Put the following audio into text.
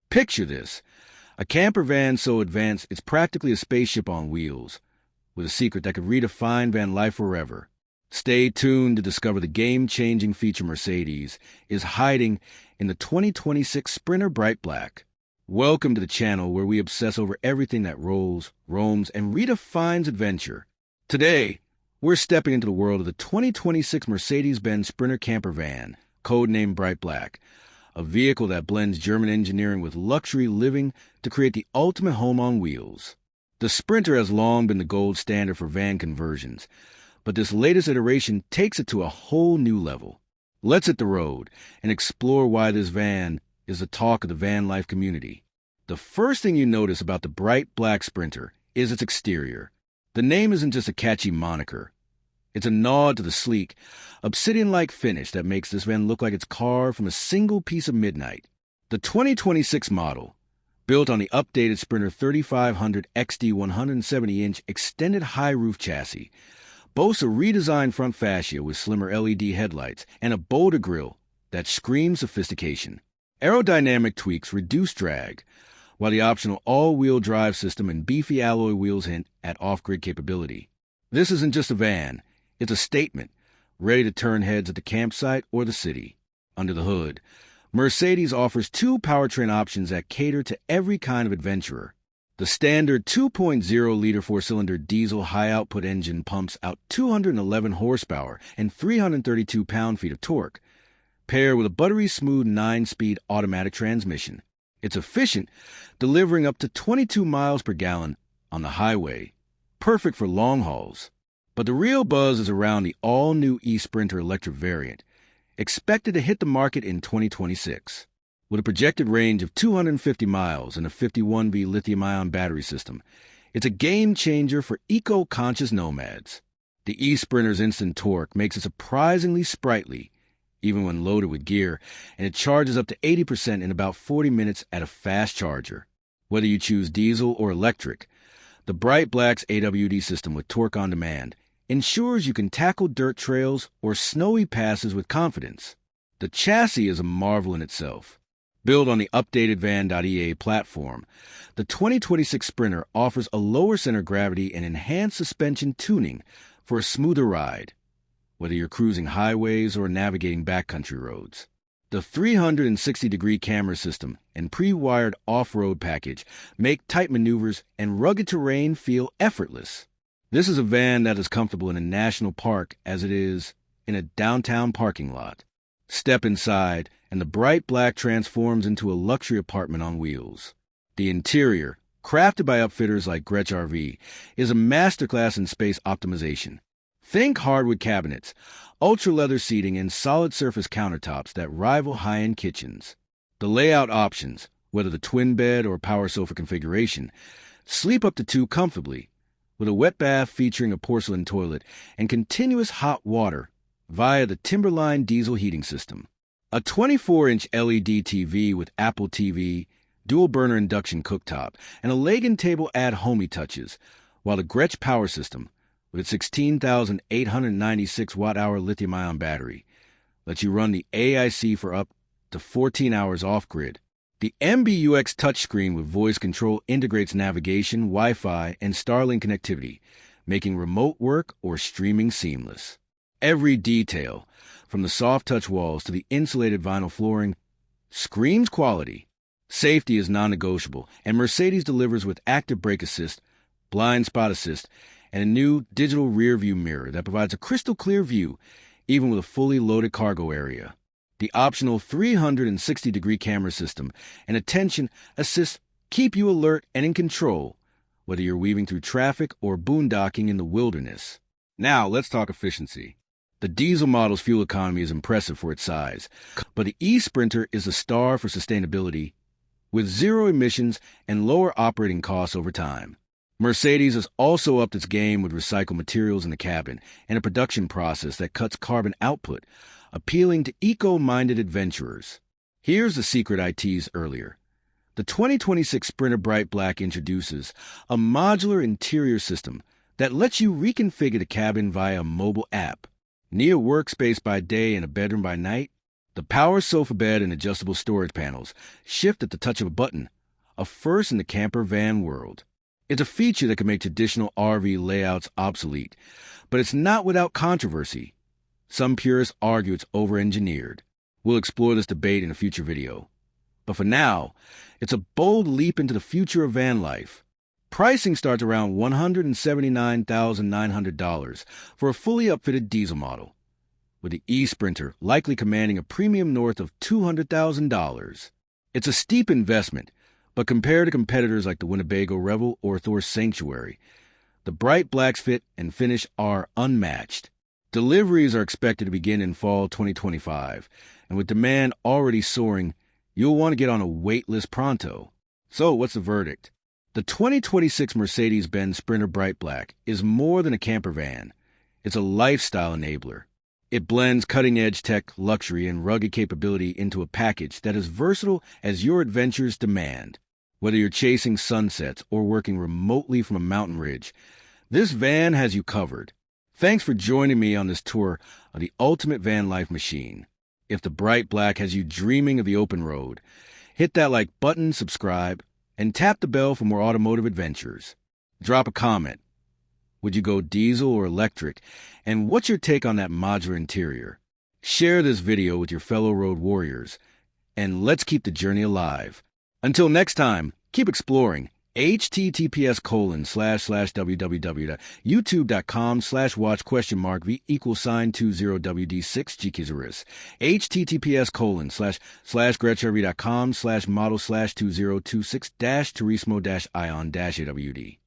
Picture this, a camper van so advanced it's practically a spaceship on wheels, with a secret that could redefine van life forever. Stay tuned to discover the game-changing feature Mercedes is hiding in the 2026 Sprinter Bright Black. Welcome to the channel where we obsess over everything that rolls, roams, and redefines adventure. Today, we're stepping into the world of the 2026 Mercedes-Benz Sprinter camper van, codenamed Bright Black, a vehicle that blends German engineering with luxury living to create the ultimate home on wheels. The Sprinter has long been the gold standard for van conversions, but this latest iteration takes it to a whole new level. Let's hit the road and explore why this van is the talk of the van life community. The first thing you notice about the Bright Black Sprinter is its exterior. The name isn't just a catchy moniker. It's a nod to the sleek, obsidian-like finish that makes this van look like it's carved from a single piece of midnight. The 2026 model, built on the updated Sprinter 3500 XD 170-inch extended high-roof chassis, boasts a redesigned front fascia with slimmer LED headlights and a bolder grille that screams sophistication. Aerodynamic tweaks reduce drag, while the optional all-wheel drive system and beefy alloy wheels hint at off-grid capability. This isn't just a van, it's a statement, ready to turn heads at the campsite or the city. Under the hood, Mercedes offers two powertrain options that cater to every kind of adventurer. The standard 2.0-liter four-cylinder diesel high-output engine pumps out 211 horsepower and 332 pound-feet of torque, paired with a buttery-smooth 9-speed automatic transmission. It's efficient, delivering up to 22 miles per gallon on the highway, perfect for long hauls. But the real buzz is around the all-new e-Sprinter electric variant, expected to hit the market in 2026. With a projected range of 250 miles and a 51V lithium-ion battery system, it's a game-changer for eco-conscious nomads. The e-Sprinter's instant torque makes it surprisingly sprightly, even when loaded with gear, and it charges up to 80% in about 40 minutes at a fast charger. Whether you choose diesel or electric, the Bright Black's AWD system with torque on demand ensures you can tackle dirt trails or snowy passes with confidence. The chassis is a marvel in itself. Built on the updated Van.EA platform, the 2026 Sprinter offers a lower center of gravity and enhanced suspension tuning for a smoother ride, whether you're cruising highways or navigating backcountry roads. The 360-degree camera system and pre-wired off-road package make tight maneuvers and rugged terrain feel effortless. This is a van that is comfortable in a national park as it is in a downtown parking lot. Step inside, and the Bright Black transforms into a luxury apartment on wheels. The interior, crafted by upfitters like Gretsch RV, is a masterclass in space optimization. Think hardwood cabinets, ultra-leather seating, and solid-surface countertops that rival high-end kitchens. The layout options, whether the twin bed or power sofa configuration, sleep up to two comfortably, with a wet bath featuring a porcelain toilet and continuous hot water via the Timberline diesel heating system. A 24-inch LED TV with Apple TV, dual-burner induction cooktop, and a leg-in table add homey touches, while the Gretsch power system, with its 16,896 watt-hour lithium-ion battery, lets you run the AIC for up to 14 hours off-grid. The MBUX touchscreen with voice control integrates navigation, Wi-Fi, and Starlink connectivity, making remote work or streaming seamless. Every detail, from the soft-touch walls to the insulated vinyl flooring, screams quality. Safety is non-negotiable, and Mercedes delivers with active brake assist, blind spot assist, and a new digital rear-view mirror that provides a crystal-clear view, even with a fully loaded cargo area. The optional 360-degree camera system and attention assist keep you alert and in control, whether you're weaving through traffic or boondocking in the wilderness. Now, let's talk efficiency. The diesel model's fuel economy is impressive for its size, but the e-Sprinter is a star for sustainability, with zero emissions and lower operating costs over time. Mercedes has also upped its game with recycled materials in the cabin and a production process that cuts carbon output, appealing to eco-minded adventurers. Here's the secret I teased earlier. The 2026 Sprinter Bright Black introduces a modular interior system that lets you reconfigure the cabin via a mobile app. Need a workspace by day and a bedroom by night? The The power sofa bed and adjustable storage panels shift at the touch of a button, a first in the camper van world. It's a feature that can make traditional RV layouts obsolete, but it's not without controversy. Some purists argue it's over-engineered. We'll explore this debate in a future video. But for now, it's a bold leap into the future of van life. Pricing starts around $179,900 for a fully upfitted diesel model, with the e-Sprinter likely commanding a premium north of $200,000. It's a steep investment, but compared to competitors like the Winnebago Revel or Thor Sanctuary, the bright black's fit and finish are unmatched. Deliveries are expected to begin in fall 2025, and with demand already soaring, you'll want to get on a wait list pronto. So what's the verdict? The 2026 Mercedes-Benz Sprinter Bright Black is more than a camper van. It's a lifestyle enabler. It blends cutting-edge tech, luxury, and rugged capability into a package that is versatile as your adventures demand. Whether you're chasing sunsets or working remotely from a mountain ridge, this van has you covered. Thanks for joining me on this tour of the ultimate van life machine. If the Bright Black has you dreaming of the open road, hit that like button, subscribe, and tap the bell for more automotive adventures. Drop a comment. Would you go diesel or electric? And what's your take on that modular interior? Share this video with your fellow road warriors, and let's keep the journey alive. Until next time, keep exploring. https://www.youtube.com/watch?v=20WD6 https://gretchrv.com/model/2026-turismo-ion-awd